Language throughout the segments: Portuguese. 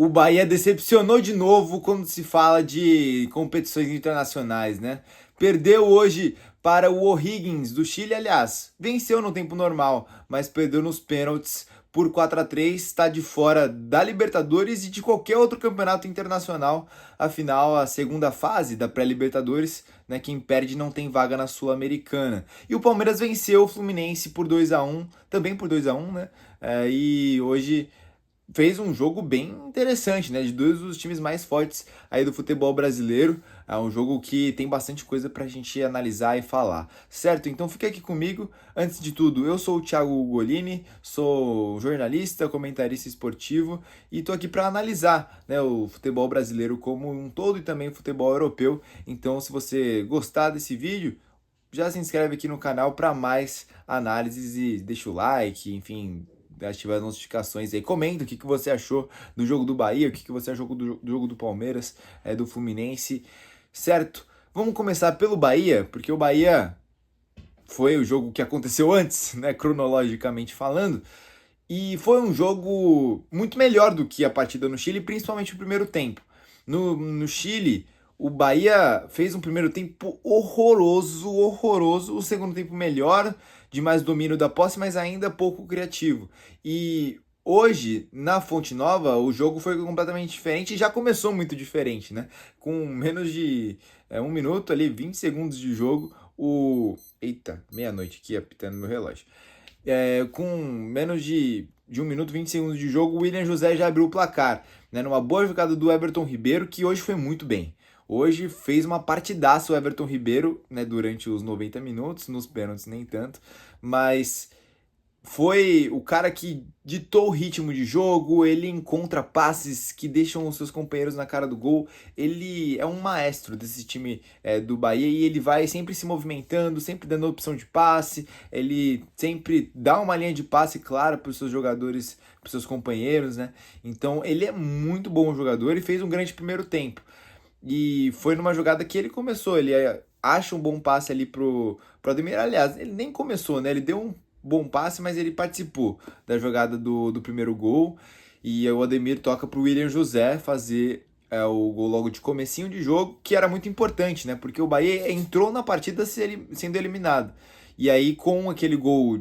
O Bahia decepcionou de novo quando se fala de competições internacionais, né? Perdeu hoje para o O'Higgins do Chile, aliás, venceu no tempo normal, mas perdeu nos pênaltis por 4-3, está de fora da Libertadores e de qualquer outro campeonato internacional. Afinal, a segunda fase da pré-Libertadores, né, quem perde não tem vaga na Sul-Americana. E o Palmeiras venceu o Fluminense por 2-1, também por 2-1, né? E hoje fez um jogo bem interessante, né? De dois dos times mais fortes aí do futebol brasileiro. É um jogo que tem bastante coisa pra gente analisar e falar, certo? Então fica aqui comigo. Antes de tudo, eu sou o Thiago Golini, sou jornalista, comentarista esportivo e tô aqui para analisar, né, o futebol brasileiro como um todo e também o futebol europeu. Então, se você gostar desse vídeo, já se inscreve aqui no canal para mais análises e deixa o like, enfim, ativa as notificações aí. Comenta o que você achou do jogo do Bahia, o que você achou do jogo do Palmeiras, do Fluminense, certo? Vamos começar pelo Bahia, porque o Bahia foi o jogo que aconteceu antes, né, cronologicamente falando, e foi um jogo muito melhor do que a partida no Chile, principalmente o primeiro tempo. No Chile, o Bahia fez um primeiro tempo horroroso, horroroso. O segundo tempo melhor, de mais domínio da posse, mas ainda pouco criativo. E hoje, na Fonte Nova, o jogo foi completamente diferente e já começou muito diferente, né? Com menos de 1 minuto ali, 20 segundos de jogo, Eita, meia-noite aqui apitando meu relógio. Com menos de 1 minuto, 20 segundos de jogo, o William José já abriu o placar, né, numa boa jogada do Everton Ribeiro, que hoje foi muito bem. Hoje fez uma partidaça o Everton Ribeiro, né, durante os 90 minutos, nos pênaltis nem tanto, mas foi o cara que ditou o ritmo de jogo, ele encontra passes que deixam os seus companheiros na cara do gol. Ele é um maestro desse time do Bahia e ele vai sempre se movimentando, sempre dando opção de passe, ele sempre dá uma linha de passe clara para os seus jogadores, para os seus companheiros, né? Então ele é muito bom jogador e fez um grande primeiro tempo. E foi numa jogada que ele começou, ele acha um bom passe ali pro Ademir. Aliás, ele nem começou, né? Ele deu um bom passe, mas ele participou da jogada do primeiro gol. E o Ademir toca pro William José fazer o gol logo de comecinho de jogo, que era muito importante, né? Porque o Bahia entrou na partida sendo eliminado. E aí, com aquele gol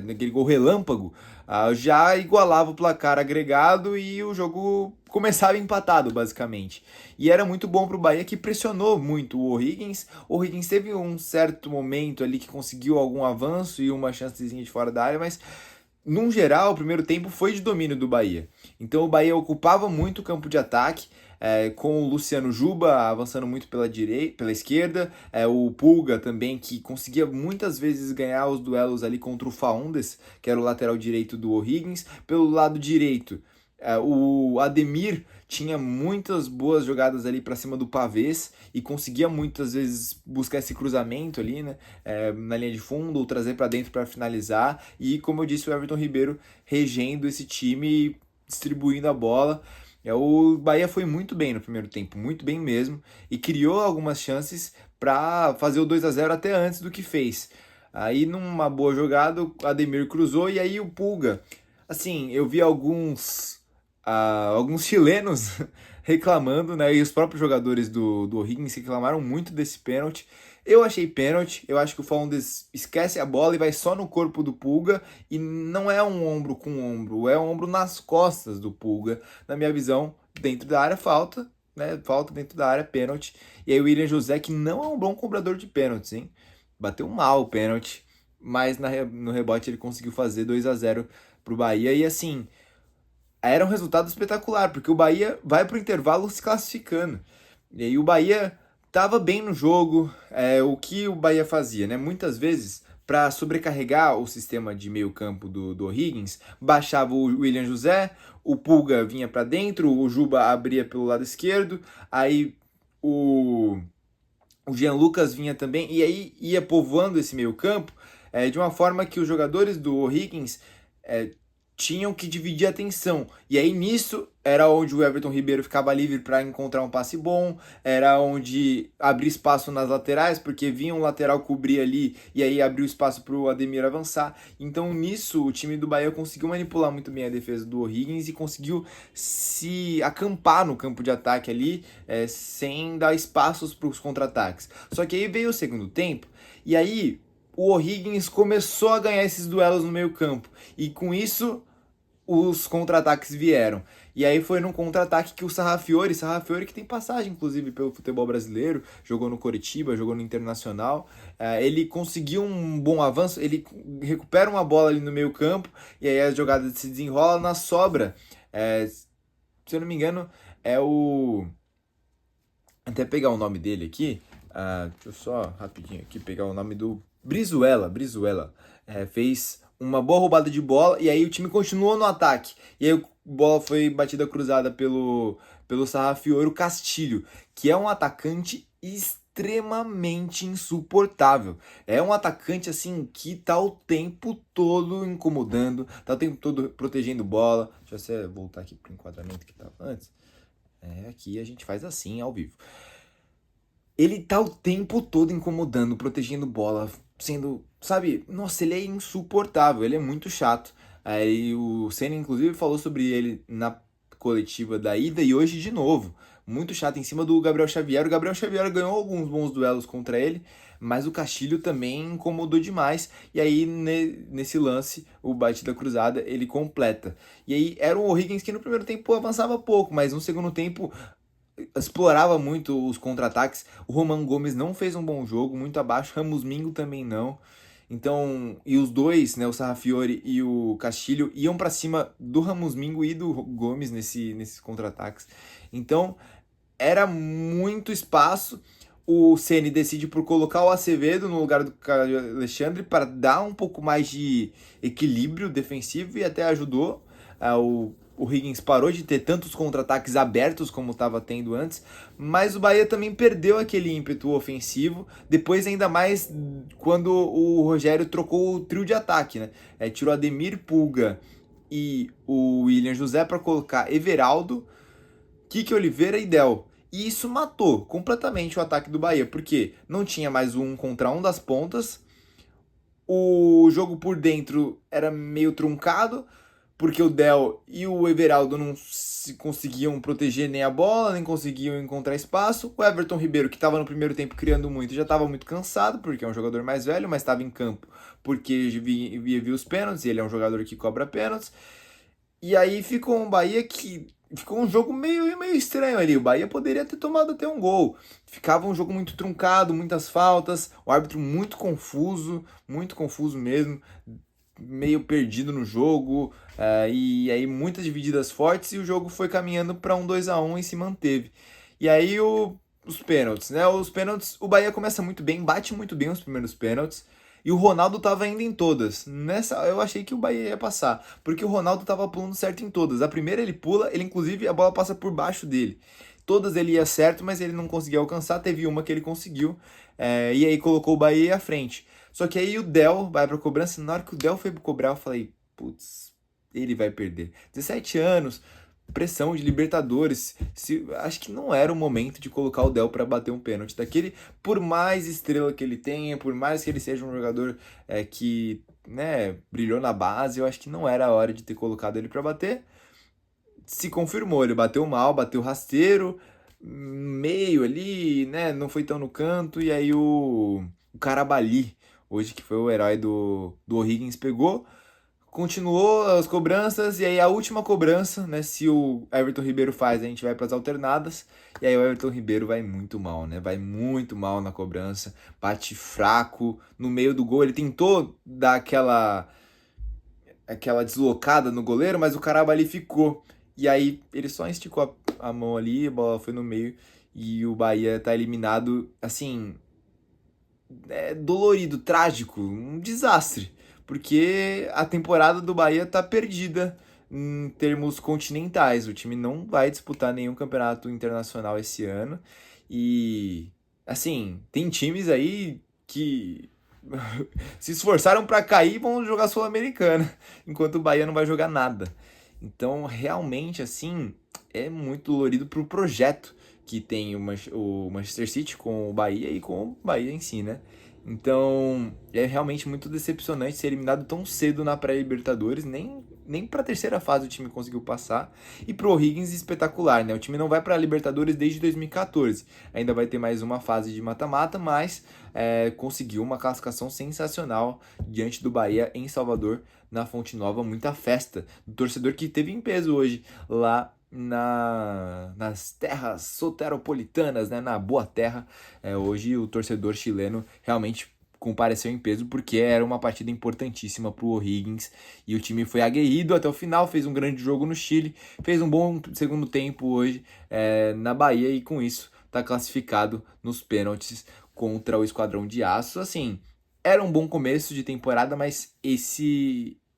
naquele gol relâmpago, já igualava o placar agregado e o jogo começava empatado, basicamente. E era muito bom para o Bahia, que pressionou muito o O'Higgins. O O'Higgins teve um certo momento ali que conseguiu algum avanço e uma chancezinha de fora da área, mas num geral, o primeiro tempo foi de domínio do Bahia. Então o Bahia ocupava muito o campo de ataque, com o Luciano Juba avançando muito pela esquerda, o Pulga também, que conseguia muitas vezes ganhar os duelos ali contra o Faundes, que era o lateral direito do O'Higgins. Pelo lado direito, o Ademir tinha muitas boas jogadas ali para cima do Pavês e conseguia muitas vezes buscar esse cruzamento ali, né, na linha de fundo ou trazer para dentro para finalizar. E como eu disse, o Everton Ribeiro regendo esse time, distribuindo a bola. O Bahia foi muito bem no primeiro tempo, muito bem mesmo, e criou algumas chances para fazer o 2-0 até antes do que fez. Aí, numa boa jogada, o Ademir cruzou e aí o Pulga. Assim, eu vi alguns chilenos reclamando, né? E os próprios jogadores do O'Higgins reclamaram muito desse pênalti. Eu achei pênalti, eu acho que o Faundes esquece a bola e vai só no corpo do Pulga, e não é um ombro com ombro, é um ombro nas costas do Pulga. Na minha visão, dentro da área, falta, né? Falta dentro da área, pênalti. E aí o William José, que não é um bom cobrador de pênaltis, hein? Bateu mal o pênalti, mas no rebote ele conseguiu fazer 2-0 pro Bahia. E assim, era um resultado espetacular, porque o Bahia vai pro intervalo se classificando. E aí o Bahia tava bem no jogo. O que o Bahia fazia, né? Muitas vezes, para sobrecarregar o sistema de meio campo do O'Higgins, baixava o William José, o Pulga vinha para dentro, o Juba abria pelo lado esquerdo, aí o Jean Lucas vinha também, e aí ia povoando esse meio campo de uma forma que os jogadores do O'Higgins tinham que dividir a atenção. E aí nisso era onde o Everton Ribeiro ficava livre para encontrar um passe bom, era onde abria espaço nas laterais, porque vinha um lateral cobrir ali e aí abriu espaço para o Ademir avançar. Então nisso o time do Bahia conseguiu manipular muito bem a defesa do O'Higgins e conseguiu se acampar no campo de ataque ali, sem dar espaços para os contra-ataques. Só que aí veio o segundo tempo e aí o O'Higgins começou a ganhar esses duelos no meio campo. E com isso, os contra-ataques vieram. E aí foi num contra-ataque que o Sarrafiori que tem passagem, inclusive, pelo futebol brasileiro, jogou no Coritiba, jogou no Internacional, ele conseguiu um bom avanço, ele recupera uma bola ali no meio campo, e aí a jogada se desenrola na sobra. Se eu não me engano, é o... Até pegar o nome dele aqui, deixa eu só rapidinho aqui pegar o nome do Brizuela. Fez uma boa roubada de bola e aí o time continuou no ataque. E aí a bola foi batida cruzada pelo Sarrafiori, o Castilho, que é um atacante extremamente insuportável. É um atacante assim que tá o tempo todo incomodando, tá o tempo todo protegendo bola. Deixa eu voltar aqui pro enquadramento que tava antes. Aqui a gente faz assim, ao vivo. Ele tá o tempo todo incomodando, protegendo bola, sendo, sabe, nossa, ele é insuportável, ele é muito chato. Aí o Senna, inclusive, falou sobre ele na coletiva da ida e hoje de novo. Muito chato em cima do Gabriel Xavier. O Gabriel Xavier ganhou alguns bons duelos contra ele, mas o Castilho também incomodou demais. E aí, nesse lance, o batida cruzada, ele completa. E aí, era o O'Higgins que no primeiro tempo avançava pouco, mas no segundo tempo explorava muito os contra-ataques. O Roman Gomes não fez um bom jogo, muito abaixo. Ramos Mingo também não. Então, e os dois, né, o Sarrafiori e o Castilho, iam para cima do Ramos Mingo e do Gomes nesses contra-ataques. Então, era muito espaço. O Ceni decide por colocar o Acevedo no lugar do Caio Alexandre para dar um pouco mais de equilíbrio defensivo e até ajudou. O Higgins parou de ter tantos contra-ataques abertos como estava tendo antes, mas o Bahia também perdeu aquele ímpeto ofensivo, depois ainda mais quando o Rogério trocou o trio de ataque, né? Tirou Ademir, Pulga e o William José para colocar Everaldo, Kike Oliveira e Del. E isso matou completamente o ataque do Bahia, porque não tinha mais um contra um das pontas, o jogo por dentro era meio truncado, porque o Del e o Everaldo não conseguiam proteger nem a bola, nem conseguiam encontrar espaço. O Everton Ribeiro, que estava no primeiro tempo criando muito, já estava muito cansado, porque é um jogador mais velho, mas estava em campo porque via os pênaltis, e ele é um jogador que cobra pênaltis. E aí ficou um Bahia que... Ficou um jogo meio estranho ali. O Bahia poderia ter tomado até um gol. Ficava um jogo muito truncado, muitas faltas, o árbitro muito confuso mesmo, meio perdido no jogo, e aí muitas divididas fortes e o jogo foi caminhando para um 2-1 e se manteve. E aí os pênaltis, né? Os pênaltis, o Bahia começa muito bem, bate muito bem os primeiros pênaltis. E o Ronaldo tava indo em todas. Nessa eu achei que o Bahia ia passar, porque o Ronaldo tava pulando certo em todas. A primeira ele pula, ele inclusive a bola passa por baixo dele. Todas ele ia certo, mas ele não conseguia alcançar. Teve uma que ele conseguiu, e aí colocou o Bahia à frente. Só que aí o Del vai pra cobrança. Na hora que o Del foi cobrar, eu falei, putz, ele vai perder. 17 anos, pressão de Libertadores. Acho que não era o momento de colocar o Del para bater um pênalti daquele, por mais estrela que ele tenha, por mais que ele seja um jogador que, né, brilhou na base, eu acho que não era a hora de ter colocado ele para bater. Se confirmou, ele bateu mal, bateu rasteiro, meio ali, né, não foi tão no canto, e aí o Carabali, hoje que foi o herói do O'Higgins, pegou. Continuou as cobranças, e aí a última cobrança, né? Se o Everton Ribeiro faz, a gente vai para as alternadas. E aí o Everton Ribeiro vai muito mal, né? Vai muito mal na cobrança, bate fraco no meio do gol. Ele tentou dar aquela deslocada no goleiro, mas o caramba ali ficou. E aí ele só esticou a mão ali, a bola foi no meio e o Bahia tá eliminado, assim, dolorido, trágico, um desastre, porque a temporada do Bahia tá perdida em termos continentais. O time não vai disputar nenhum campeonato internacional esse ano. E, assim, tem times aí que se esforçaram para cair e vão jogar Sul-Americana, enquanto o Bahia não vai jogar nada. Então, realmente, assim, é muito dolorido pro projeto que tem o Manchester City com o Bahia e com o Bahia em si, né? Então, é realmente muito decepcionante ser eliminado tão cedo na pré-Libertadores, nem para a terceira fase o time conseguiu passar. E pro O'Higgins, espetacular, né? O time não vai para a Libertadores desde 2014. Ainda vai ter mais uma fase de mata-mata, mas conseguiu uma classificação sensacional diante do Bahia em Salvador, na Fonte Nova. Muita festa do torcedor que teve em peso hoje lá nas terras soteropolitanas, né, na Boa Terra. Hoje o torcedor chileno realmente compareceu em peso porque era uma partida importantíssima para o O'Higgins e o time foi aguerrido até o final, fez um grande jogo no Chile, fez um bom segundo tempo hoje na Bahia e com isso está classificado nos pênaltis contra o Esquadrão de Aço. Assim, era um bom começo de temporada, mas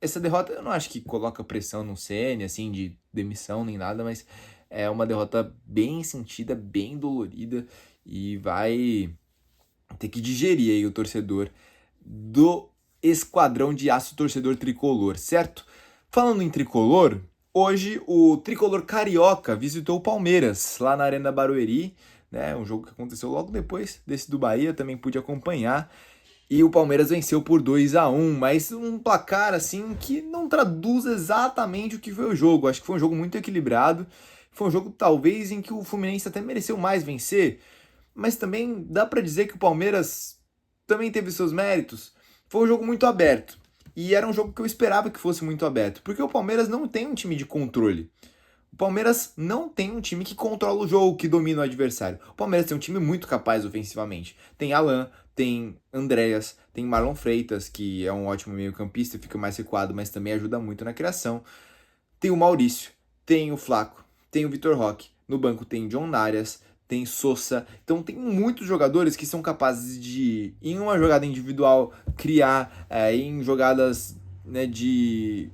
essa derrota eu não acho que coloca pressão no Ceni, assim, de demissão nem nada, mas é uma derrota bem sentida, bem dolorida e vai ter que digerir aí o torcedor do Esquadrão de Aço, torcedor tricolor, certo? Falando em tricolor, hoje o tricolor carioca visitou o Palmeiras lá na Arena Barueri, né? Um jogo que aconteceu logo depois desse do Bahia, também pude acompanhar. E o Palmeiras venceu por 2-1, mas um placar assim que não traduz exatamente o que foi o jogo. Acho que foi um jogo muito equilibrado. Foi um jogo talvez em que o Fluminense até mereceu mais vencer, mas também dá para dizer que o Palmeiras também teve seus méritos. Foi um jogo muito aberto. E era um jogo que eu esperava que fosse muito aberto, porque o Palmeiras não tem um time de controle. O Palmeiras não tem um time que controla o jogo, que domina o adversário. O Palmeiras tem um time muito capaz ofensivamente. Tem Alan, tem Andréas, tem Marlon Freitas, que é um ótimo meio-campista, fica mais recuado, mas também ajuda muito na criação. Tem o Maurício, tem o Flaco, tem o Vitor Roque. No banco tem John Narias, tem Sosa. Então tem muitos jogadores que são capazes de, em uma jogada individual, criar, em jogadas, né, de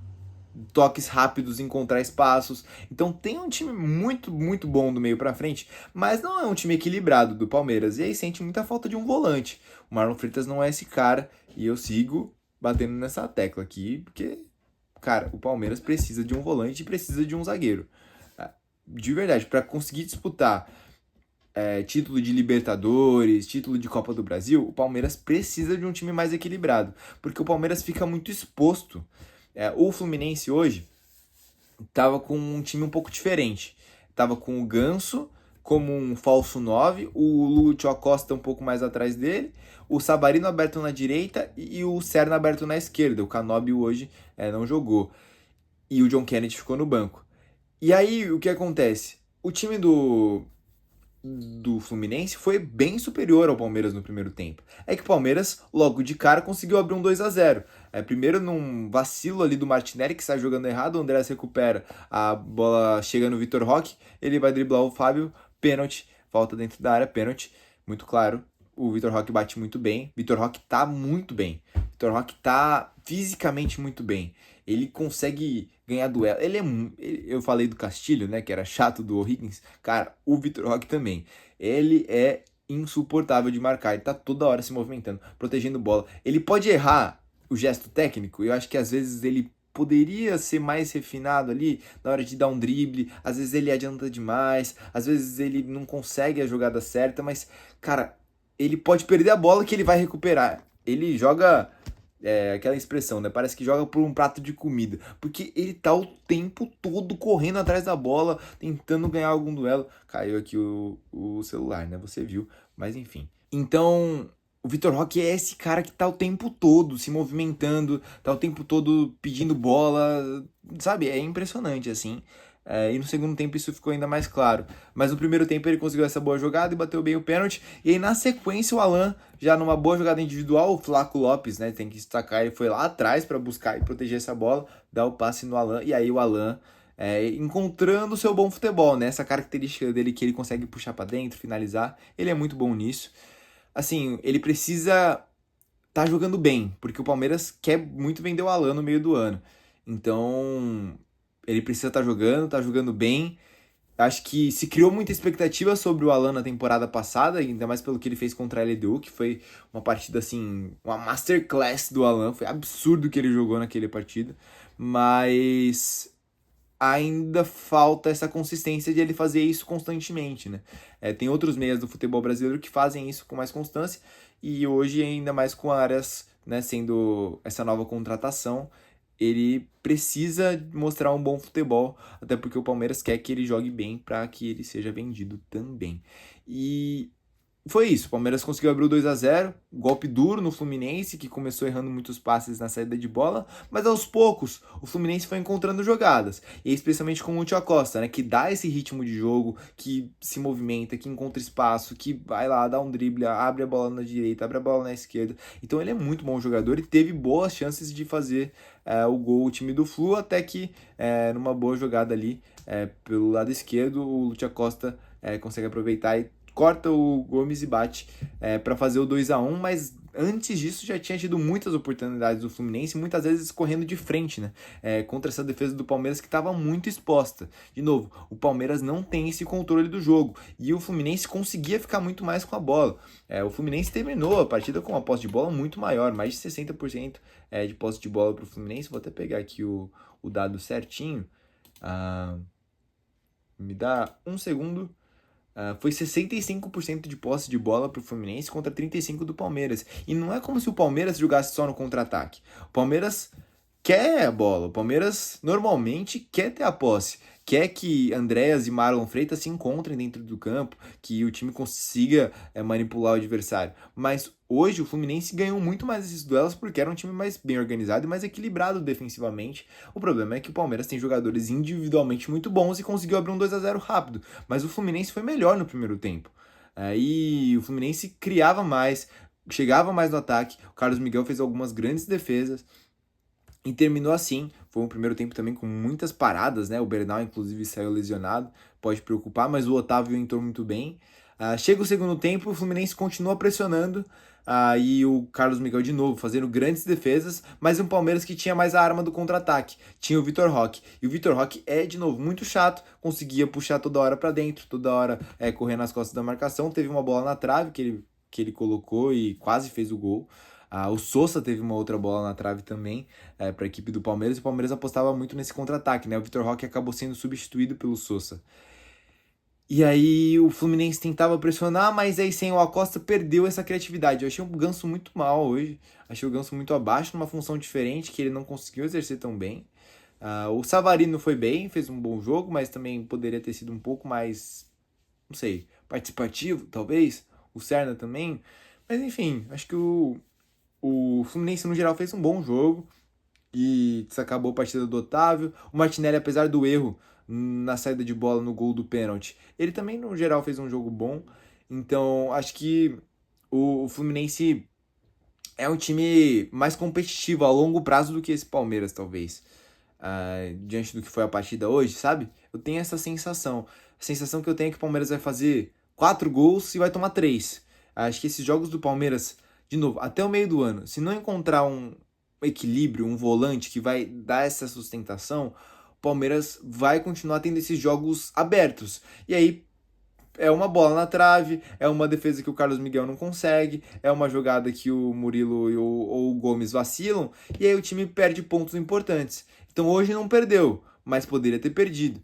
toques rápidos, encontrar espaços. Então tem um time muito, muito bom do meio pra frente, mas não é um time equilibrado do Palmeiras. E aí sente muita falta de um volante. O Marlon Freitas não é esse cara e eu sigo batendo nessa tecla aqui, porque, cara, o Palmeiras precisa de um volante e precisa de um zagueiro. De verdade, para conseguir disputar título de Libertadores, título de Copa do Brasil, o Palmeiras precisa de um time mais equilibrado, porque o Palmeiras fica muito exposto. O Fluminense hoje estava com um time um pouco diferente. Tava com o Ganso como um falso 9, o Lúcio Acosta um pouco mais atrás dele, o Savarino aberto na direita e o Serna aberto na esquerda. O Canóbio hoje não jogou. E o John Kennedy ficou no banco. E aí, o que acontece? O time do Fluminense foi bem superior ao Palmeiras no primeiro tempo. É que o Palmeiras, logo de cara, conseguiu abrir um 2-0. Primeiro num vacilo ali do Martinelli, que sai jogando errado, o André recupera, a bola chega no Vitor Roque, ele vai driblar o Fábio, pênalti, falta dentro da área, pênalti, muito claro. O Vitor Roque bate muito bem, Vitor Roque tá muito bem, Vitor Roque tá fisicamente muito bem. Ele consegue ganhar duelo. Eu falei do Castilho, né, que era chato do O'Higgins. Cara, o Vitor Roque também. Ele é insuportável de marcar. Ele tá toda hora se movimentando, protegendo bola. Ele pode errar o gesto técnico. Eu acho que às vezes ele poderia ser mais refinado ali na hora de dar um drible. Às vezes ele adianta demais. Às vezes ele não consegue a jogada certa. Mas, cara, ele pode perder a bola que ele vai recuperar. Ele joga... aquela expressão, né? Parece que joga por um prato de comida. Porque ele tá o tempo todo correndo atrás da bola, tentando ganhar algum duelo. Caiu aqui o celular, né? Você viu. Mas enfim. Então, o Vitor Roque é esse cara que tá o tempo todo se movimentando, tá o tempo todo pedindo bola. Sabe? É impressionante, assim. E no segundo tempo isso ficou ainda mais claro. Mas no primeiro tempo ele conseguiu essa boa jogada e bateu bem o pênalti. E aí na sequência o Alan, já numa boa jogada individual, o Flaco Lopes, né, tem que destacar, ele foi lá atrás para buscar e proteger essa bola, dá o passe no Alan. E aí o Alan encontrando o seu bom futebol, né, essa característica dele que ele consegue puxar para dentro, finalizar. Ele é muito bom nisso. Assim, ele precisa tá jogando bem, porque o Palmeiras quer muito vender o Alan no meio do ano. Então... ele precisa estar jogando, tá jogando bem. Acho que se criou muita expectativa sobre o Alan na temporada passada, ainda mais pelo que ele fez contra a LDU, que foi uma partida assim, uma masterclass do Alan. Foi absurdo o que ele jogou naquela partida. Mas ainda falta essa consistência de ele fazer isso constantemente, né? Tem outros meias do futebol brasileiro que fazem isso com mais constância, e hoje, ainda mais com Arias, né, sendo essa nova contratação, ele precisa mostrar um bom futebol, até porque o Palmeiras quer que ele jogue bem para que ele seja vendido também. E foi isso, o Palmeiras conseguiu abrir o 2-0, golpe duro no Fluminense, que começou errando muitos passes na saída de bola, mas aos poucos o Fluminense foi encontrando jogadas, e especialmente com o Thiago Costa, né, que dá esse ritmo de jogo, que se movimenta, que encontra espaço, que vai lá, dá um drible, abre a bola na direita, abre a bola na esquerda. Então ele é muito bom jogador e teve boas chances de fazer o gol, o time do Flu, até que numa boa jogada ali pelo lado esquerdo, o Thiago Costa consegue aproveitar e corta o Gomes e bate para fazer o 2-1, mas antes disso já tinha tido muitas oportunidades do Fluminense, muitas vezes correndo de frente, né? Contra essa defesa do Palmeiras que estava muito exposta. De novo, o Palmeiras não tem esse controle do jogo e o Fluminense conseguia ficar muito mais com a bola. O Fluminense terminou a partida com uma posse de bola muito maior, mais de 60% de posse de bola para o Fluminense. Vou até pegar aqui o dado certinho. Me dá um segundo. Foi 65% de posse de bola para o Fluminense contra 35% do Palmeiras. E não é como se o Palmeiras jogasse só no contra-ataque. O Palmeiras quer a bola. O Palmeiras normalmente quer ter a posse. Quer que Andréas e Marlon Freitas se encontrem dentro do campo, que o time consiga manipular o adversário. Mas hoje o Fluminense ganhou muito mais esses duelos porque era um time mais bem organizado e mais equilibrado defensivamente. O problema é que o Palmeiras tem jogadores individualmente muito bons e conseguiu abrir um 2-0 rápido. Mas o Fluminense foi melhor no primeiro tempo. E o Fluminense criava mais, chegava mais no ataque. O Carlos Miguel fez algumas grandes defesas. E terminou assim. Foi um primeiro tempo também com muitas paradas, né? O Bernal, inclusive, saiu lesionado. Pode preocupar, mas o Otávio entrou muito bem. Chega o segundo tempo, o Fluminense continua pressionando. E o Carlos Miguel de novo fazendo grandes defesas, mas um Palmeiras que tinha mais a arma do contra-ataque. Tinha o Vitor Roque. E o Vitor Roque é, de novo, muito chato. Conseguia puxar toda hora para dentro, toda hora correr nas costas da marcação. Teve uma bola na trave que ele colocou e quase fez o gol. O Sosa teve uma outra bola na trave também para a equipe do Palmeiras, e o Palmeiras apostava muito nesse contra-ataque, né? O Vitor Roque acabou sendo substituído pelo Sosa. E aí o Fluminense tentava pressionar, mas aí sem o Acosta perdeu essa criatividade. Eu achei o Ganso muito mal hoje, achei o Ganso muito abaixo, numa função diferente que ele não conseguiu exercer tão bem. O Savarino foi bem, fez um bom jogo, mas também poderia ter sido um pouco mais, não sei, participativo, talvez. O Serna também. Mas enfim, acho que o Fluminense, no geral, fez um bom jogo e acabou a partida do Otávio. O Martinelli, apesar do erro na saída de bola no gol do pênalti, ele também, no geral, fez um jogo bom. Então, acho que o Fluminense é um time mais competitivo a longo prazo do que esse Palmeiras, talvez. Diante do que foi a partida hoje, sabe? Eu tenho essa sensação. A sensação que eu tenho é que o Palmeiras vai fazer 4 gols e vai tomar 3. Acho que esses jogos do Palmeiras, de novo, até o meio do ano, se não encontrar um equilíbrio, um volante que vai dar essa sustentação, o Palmeiras vai continuar tendo esses jogos abertos. E aí é uma bola na trave, é uma defesa que o Carlos Miguel não consegue, é uma jogada que o Murilo ou o Gomes vacilam, e aí o time perde pontos importantes. Então hoje não perdeu, mas poderia ter perdido.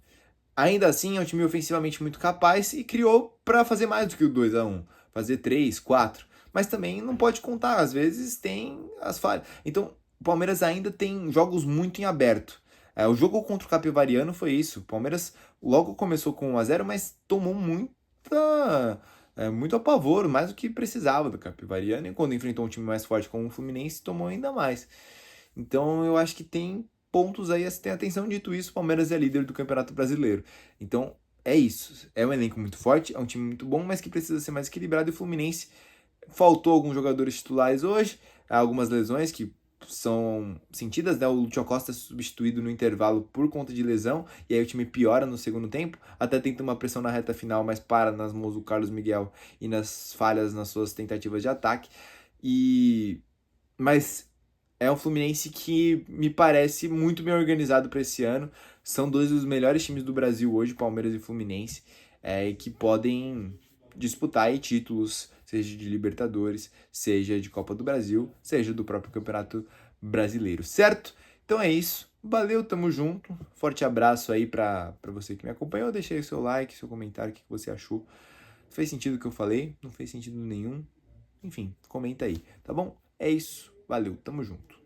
Ainda assim, é um time ofensivamente muito capaz e criou para fazer mais do que o 2-1, fazer 3, 4. Mas também não pode contar, às vezes tem as falhas. Então, o Palmeiras ainda tem jogos muito em aberto. O jogo contra o Capivariano foi isso. O Palmeiras logo começou com 1-0, mas tomou muito apavoro, mais do que precisava do Capivariano. E quando enfrentou um time mais forte como o Fluminense, tomou ainda mais. Então, eu acho que tem pontos aí a se ter atenção. Dito isso, o Palmeiras é líder do Campeonato Brasileiro. Então, é isso. É um elenco muito forte, é um time muito bom, mas que precisa ser mais equilibrado. E o Fluminense faltou alguns jogadores titulares hoje, algumas lesões que são sentidas, né? O Lúcio Costa é substituído no intervalo por conta de lesão, e aí o time piora no segundo tempo, até tenta uma pressão na reta final, mas para nas mãos do Carlos Miguel e nas falhas nas suas tentativas de ataque. Mas é um Fluminense que me parece muito bem organizado para esse ano. São dois dos melhores times do Brasil hoje, Palmeiras e Fluminense, e que podem disputar aí títulos, seja de Libertadores, seja de Copa do Brasil, seja do próprio Campeonato Brasileiro, certo? Então é isso. Valeu, tamo junto. Forte abraço aí pra você que me acompanhou. Deixa aí seu like, seu comentário, o que você achou. Fez sentido o que eu falei? Não fez sentido nenhum? Enfim, comenta aí, tá bom? É isso. Valeu, tamo junto.